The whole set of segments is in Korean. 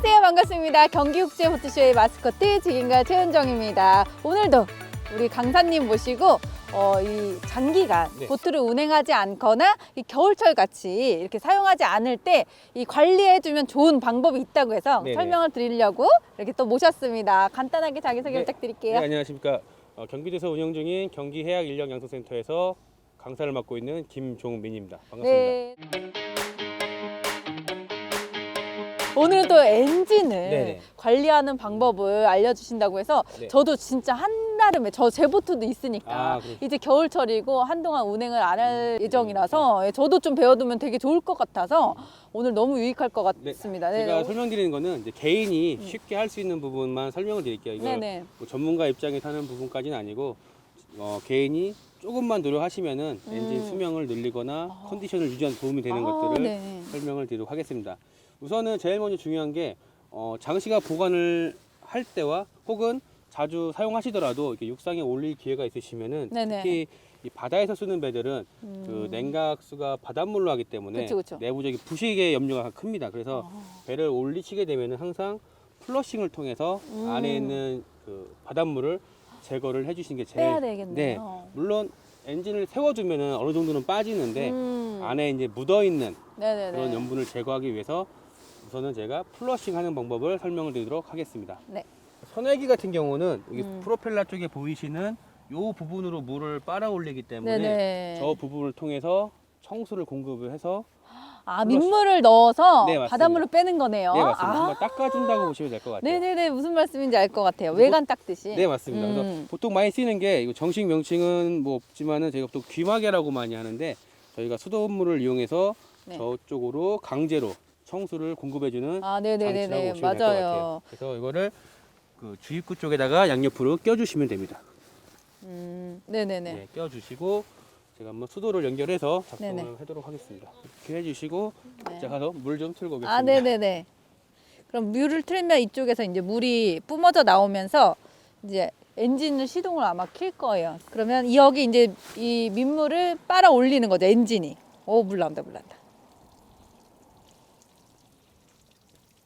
안녕하세요. 반갑습니다. 경기국제보트쇼의 마스코트 직인가 최은정입니다. 오늘도 우리 강사님 모시고 이 장기간 네. 보트를 운행하지 않거나 이 겨울철 같이 이렇게 사용하지 않을 때 이 관리해주면 좋은 방법이 있다고 해서 네네. 설명을 드리려고 이렇게 또 모셨습니다. 간단하게 자기소개 네. 부탁드릴게요. 네, 안녕하십니까. 경기도에서 운영 중인 경기해양인력양성센터에서 강사를 맡고 있는 김종민입니다. 반갑습니다. 네. 오늘은 또 엔진을 네네. 관리하는 방법을 알려주신다고 해서 네. 저도 진짜 한나름에 제 보트도 있으니까 그러시구나. 이제 겨울철이고 한동안 운행을 안 할 예정이라서 저도 좀 배워두면 되게 좋을 것 같아서 오늘 너무 유익할 것 같습니다. 네. 제가 설명드리는 거는 이제 개인이 쉽게 할 수 있는 부분만 설명을 드릴게요. 이걸 네네. 뭐 전문가 입장에서 하는 부분까지는 아니고 개인이 조금만 노력하시면은 엔진 수명을 늘리거나 컨디션을 유지하는 도움이 되는 것들을 네. 설명을 드리도록 하겠습니다. 우선은 제일 먼저 중요한 게 장시간 보관을 할 때와 혹은 자주 사용하시더라도 이렇게 육상에 올릴 기회가 있으시면은 네네. 특히 이 바다에서 쓰는 배들은 그 냉각수가 바닷물로 하기 때문에 그쵸. 내부적인 부식의 염려가 큽니다. 그래서 배를 올리시게 되면은 항상 플러싱을 통해서 안에 있는 그 바닷물을 제거를 해주시는 게 제일 빼야 되겠네요. 네. 물론 엔진을 세워주면은 어느 정도는 빠지는데 안에 이제 묻어 있는 네네네. 그런 염분을 제거하기 위해서 우선은 제가 플러싱 하는 방법을 설명을 드리도록 하겠습니다. 네. 선회기 같은 경우는 여기 프로펠러 쪽에 보이시는 이 부분으로 물을 빨아 올리기 때문에 네네. 저 부분을 통해서 청수를 공급을 해서 민물을 넣어서 네, 맞습니다. 바닷물을 빼는 거네요. 네 맞습니다. 한번 닦아준다고 보시면 될 것 같아요. 네네네. 무슨 말씀인지 알 것 같아요. 외관 닦듯이. 네 맞습니다. 그래서 보통 많이 쓰는 게 이거 정식 명칭은 뭐 없지만은 저희가 또 귀마개라고 많이 하는데 저희가 수돗물을 이용해서 네. 저쪽으로 강제로 청수를 공급해주는 네네네네. 장치라고 보시면 될 것 같아요. 맞아요. 그래서 이거를 그 주입구 쪽에다가 양옆으로 껴주시면 됩니다. 네네네. 네, 껴주시고 제가 한번 수도를 연결해서 작동을 네네. 하도록 하겠습니다. 이렇게 해주시고 네. 제가 가서 물 좀 틀고 오겠습니다. 네네네. 그럼 물을 틀면 이쪽에서 이제 물이 뿜어져 나오면서 이제 엔진을 시동을 아마 킬 거예요. 그러면 여기 이제 이 민물을 빨아 올리는 거죠, 엔진이. 물 나온다.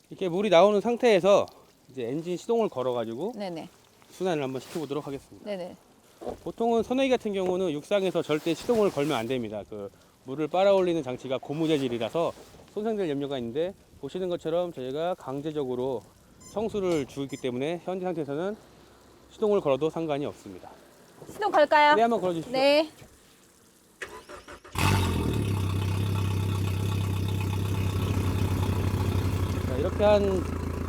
이렇게 물이 나오는 상태에서 이제 엔진 시동을 걸어가지고 네네. 순환을 한번 시켜보도록 하겠습니다. 네네. 보통은 선회기 같은 경우는 육상에서 절대 시동을 걸면 안 됩니다. 그 물을 빨아올리는 장치가 고무 재질이라서 손상될 염려가 있는데 보시는 것처럼 저희가 강제적으로 청수를 주기 때문에 현재 상태에서는 시동을 걸어도 상관이 없습니다. 시동 걸까요? 네, 한번 걸어주십시오. 네. 자, 이렇게 한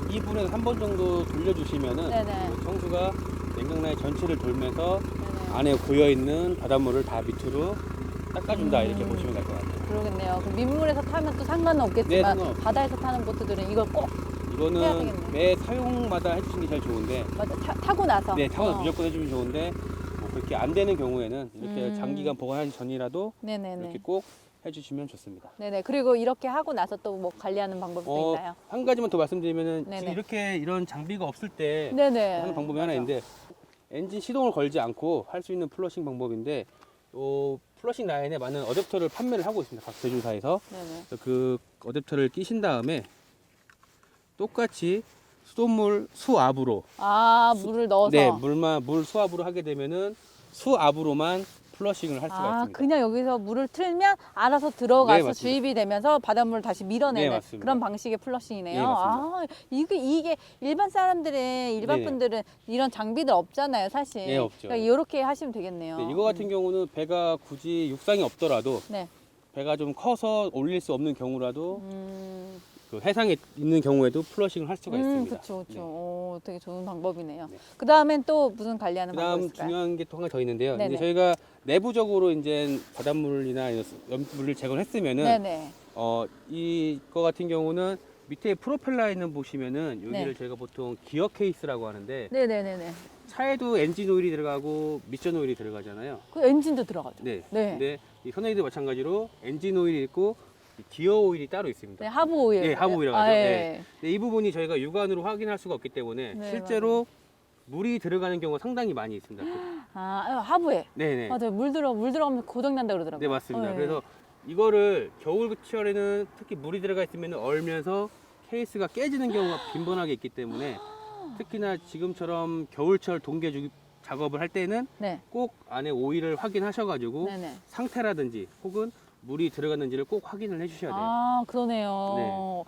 2분에서 3번 정도 돌려주시면은 네네. 청수가 냉각라인 전체를 돌면서 네네. 안에 고여있는 바닷물을 다 밑으로 닦아준다 이렇게 보시면 될 것 같아요. 그러겠네요. 그럼 민물에서 타면 또 상관은 없겠지만 네, 상관없어요. 바다에서 타는 보트들은 이걸 꼭 해야 이거는 되겠네. 매 사용마다 해주시는 게 제일 좋은데 타고 나서. 네, 타고 무조건 해주면 좋은데 뭐 그렇게 안 되는 경우에는 이렇게 장기간 보관하기 전이라도 네네네. 이렇게 꼭 해주시면 좋습니다. 네네. 그리고 이렇게 하고 나서 또 뭐 관리하는 방법이 또 있나요? 한 가지만 더 말씀드리면은 네네. 지금 이렇게 이런 장비가 없을 때 네네. 하는 방법이 하나 있는데 엔진 시동을 걸지 않고 할 수 있는 플러싱 방법인데 플러싱 라인에 많은 어댑터를 판매를 하고 있습니다. 각 제조사에서. 네네. 그 어댑터를 끼신 다음에 똑같이 수돗물 수압으로 물을 넣어서. 네, 물 수압으로 하게 되면은 수압으로만 플러싱을 할 수가 있습니다. 그냥 여기서 물을 틀면 알아서 들어가서 네, 맞습니다. 주입이 되면서 바닷물을 다시 밀어내는 네, 맞습니다. 그런 방식의 플러싱이네요. 네, 맞습니다. 이게 일반 네네. 분들은 이런 장비들 없잖아요, 사실. 네, 없죠. 그러니까 이렇게 하시면 되겠네요. 네, 이거 같은 경우는 배가 굳이 육상이 없더라도 네. 배가 좀 커서 올릴 수 없는 경우라도 음, 그 해상에 있는 경우에도 플러싱을 할 수가 있습니다. 그렇죠. 네. 되게 좋은 방법이네요. 네. 그 다음엔 또 무슨 관리하는 방법이 그다음 있을까요? 중요한 게 또 하나 더 있는데요. 네네. 이제 저희가 내부적으로 이제 바닷물이나 염물을 제거를 했으면은 네네. 이거 같은 경우는 밑에 프로펠러에 있는 보시면은 여기를 네. 저희가 보통 기어 케이스라고 하는데 네네네네. 차에도 엔진 오일이 들어가고 미션 오일이 들어가잖아요. 그 엔진도 들어가죠. 네. 네. 근데 이 선회기도 마찬가지로 엔진 오일이 있고 이 기어 오일이 따로 있습니다. 네, 하부 오일. 네, 하부 오일이라고 하죠. 예. 네. 근데 이 부분이 저희가 육안으로 확인할 수가 없기 때문에 네, 실제로 물이 들어가는 경우가 상당히 많이 있습니다. 하부에. 네네. 맞아요. 물 들어가면 고장 난다 그러더라고요. 네, 맞습니다. 네. 그래서 이거를 겨울철에는 특히 물이 들어가 있으면 얼면서 케이스가 깨지는 경우가 빈번하게 있기 때문에 특히나 지금처럼 겨울철 동계 작업을 할 때는 네. 꼭 안에 오일을 확인하셔가지고 네네. 상태라든지 혹은 물이 들어갔는지를 꼭 확인을 해주셔야 돼요. 아, 그러네요.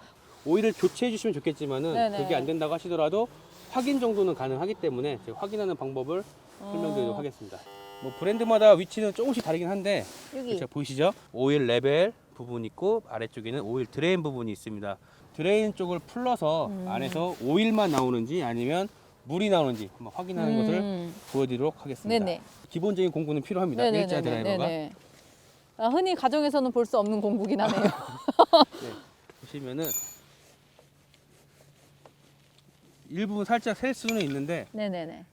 오일을 교체해 주시면 좋겠지만은 네네. 그게 안 된다고 하시더라도 확인 정도는 가능하기 때문에 제가 확인하는 방법을 설명드리도록 하겠습니다. 뭐 브랜드마다 위치는 조금씩 다르긴 한데 여기. 자, 보이시죠? 오일 레벨 부분이 있고 아래쪽에는 오일 드레인 부분이 있습니다. 드레인 쪽을 풀러서 안에서 오일만 나오는지 아니면 물이 나오는지 한번 확인하는 것을 보여드리도록 하겠습니다. 네네. 기본적인 공구는 필요합니다. 일자 드라이버가. 네네. 아, 흔히 가정에서는 볼 수 없는 공구긴 하네요. 네, 보시면은 일부분 살짝 셀 수는 있는데 네네네.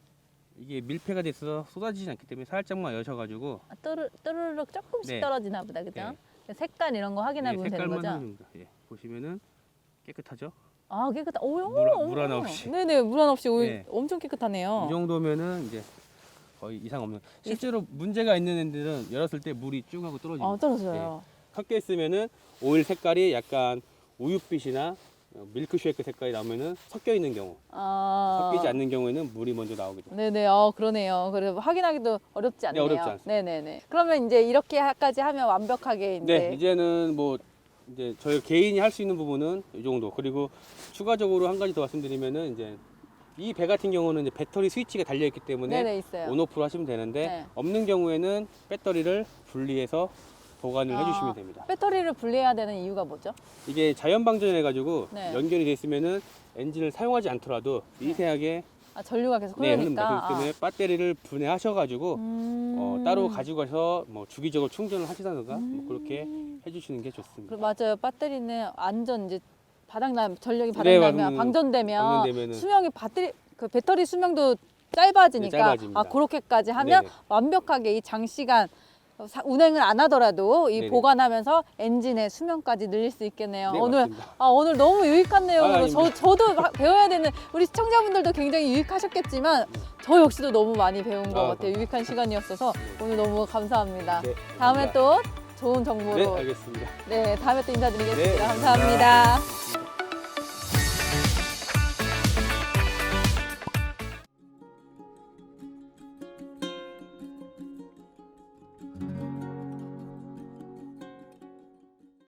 이게 밀폐가 돼 있어서 쏟아지지 않기 때문에 살짝만 여셔가지고 아, 또르륵 조금씩 네. 떨어지나 보다, 그죠? 색깔 이런 거 확인해 보면 되는 색깔만 거죠? 흐릅니다. 예, 보시면은 깨끗하죠? 아, 깨끗하. 오요. 물 하나 없이. 네네, 물 하나 없이 네. 엄청 깨끗하네요. 이 정도면은 이제 거의 이상 없는. 실제로 문제가 있는 애들은 열었을 때 물이 쭉 하고 떨어집니다. 아, 떨어져요. 섞여 있으면은 오일 색깔이 약간 우윳빛이나 밀크쉐이크 색깔이 나오면은 섞여 있는 경우, 아, 섞이지 않는 경우에는 물이 먼저 나오게 됩니다. 네네, 그러네요. 그래서 확인하기도 어렵지 않네요. 어렵지 않습니다. 네네네. 그러면 이제 이렇게까지 하면 완벽하게 이제. 네, 이제는 뭐 이제 저희 개인이 할 수 있는 부분은 이 정도. 그리고 추가적으로 한 가지 더 말씀드리면은 이제 이 배 같은 경우는 이제 배터리 스위치가 달려 있기 때문에 네네, 있어요. 온오프로 하시면 되는데 네. 없는 경우에는 배터리를 분리해서 보관을 해주시면 됩니다. 배터리를 분리해야 되는 이유가 뭐죠? 이게 자연 방전해 가지고 네. 연결이 돼 있으면은 엔진을 사용하지 않더라도 미세하게 아, 전류가 계속 네, 흐르니까. 흐릅니다. 그렇기 때문에 배터리를 분해하셔가지고 따로 가지고 가서 뭐 주기적으로 충전을 하시다든가 뭐 그렇게 해주시는 게 좋습니다. 맞아요. 배터리는 완전 이제 전력이 네, 바닥나면 방전되면 방전되면은 수명이 그 배터리 수명도 짧아지니까 네, 짧아집니다. 그렇게까지 하면 네네. 완벽하게 이 장시간 운행을 안 하더라도 이 네네. 보관하면서 엔진의 수명까지 늘릴 수 있겠네요. 네, 오늘 맞습니다. 오늘 너무 유익한 내용으로 아닙니다. 저도 배워야 되는 우리 시청자분들도 굉장히 유익하셨겠지만 저 역시도 너무 많이 배운 것 같아요. 감사합니다. 유익한 시간이었어서 오늘 너무 감사합니다. 네, 다음에 감사합니다. 또 좋은 정보로 네, 알겠습니다. 다음에 또 인사드리겠습니다. 네, 감사합니다. 감사합니다.